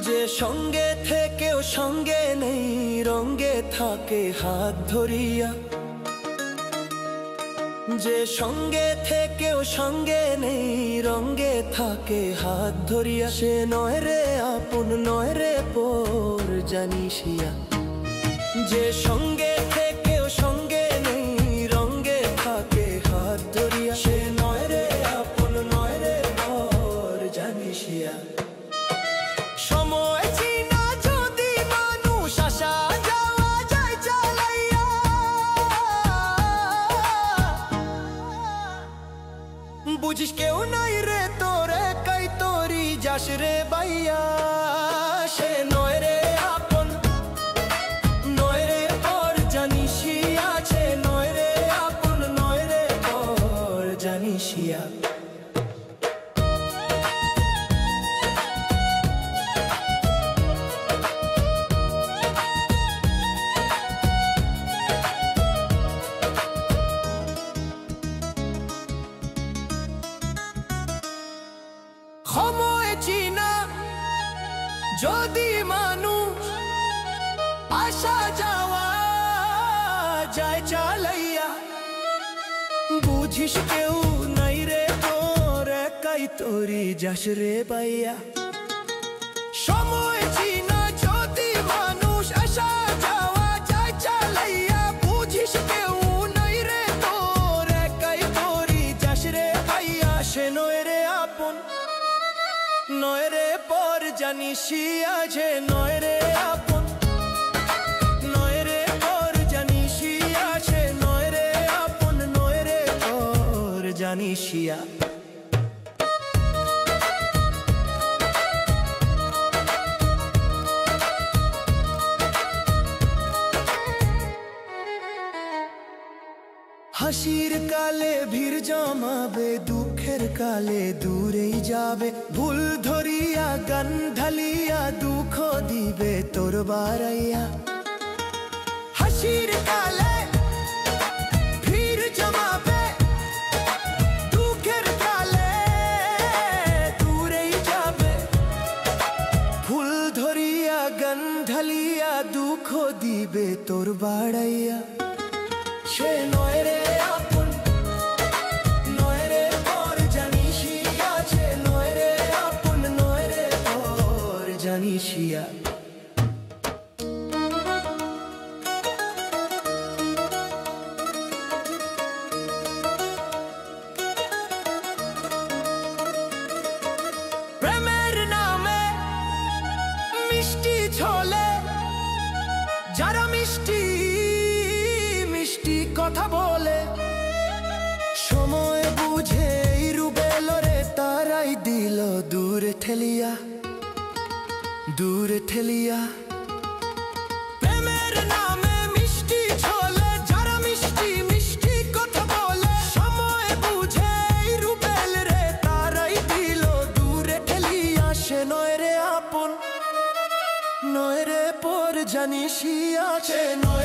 যে সঙ্গে থেকেও সঙ্গে নেই, রঙ্গে থাকে হাত ধরিয়া। যে সঙ্গে থেকেও সঙ্গে নেই, রঙ্গে থাকে হাত ধরিয়া। সে নয় রে আপন, নয় রে পর জানিসিয়া। যে সঙ্গে থেকেও সঙ্গে নেই, রঙ্গে থাকে হাত ধরিয়া। সে নয় রে আপন, নয় রে পর জানিসিয়া। সময় চিনা যদি মানুষ আসা যাওয়া যায় চালাইয়া, বুঝিস কেউ নাই রে তোর, একাই তোরি যাস রে বাইয়া। সে নয় রে আপন, নয় রে পর জানিসিয়া। সে নয় রে আপন, নয় রে পর জানিসিয়া। সময় চিনা যদি মানুষ আসা যাওয়া যায় চালাইয়া, বুঝিস কেউ নাই রে তোর, একাই তোরি যাস রে বাইয়া। সময় চিনা যদি মানুষ আসা যাওয়া যায় চালাইয়া, বুঝিস কেউ নাই রে তোর, একাই তোরি যাস রে বাইয়া। সে নয় রে আপন, নয় রে পর জানিসিয়া। যে নয় রে আপন, নয় রে পর জানিসিয়া। সে নয় রে আপন, নয় রে পর জানিসিয়া। হাসির কালে ভিড় জমাবে, দুঃখের কালে দূরেই যাবে। ভুল ধরিয়া গান ঢালিয়া, দুঃখ দিবে তোর বাড়াইয়া। হাসির কালে ভিড় জমাবে, দুঃখের কালে দূরেই যাবে। ভুল ধরিয়া গান ঢালিয়া, দুঃখ দিবে তোর বাড়াইয়া। সে নয় রে আপন, নয় রে পর জানিসিয়া। সে নয় রে আপন, নয় রে পর জানিসিয়া। প্রেমের নামে মিষ্টি ঝোলে, যারা মিষ্টি মিষ্টি কথা বলে, সময় বুঝে এই রুবেল রে তারাই দিল দূরে ঠেলিয়া, দূরে ঠেলিয়া। প্রেমের নামে মিষ্টি ঝোলে, যারা মিষ্টি মিষ্টি কথা বলে, সময় বুঝে এই রুবেল রে তারাই দিল দূরে ঠেলিয়া। সে নয় রে আপন, নয় রে পর জানিসিয়া। সে নয়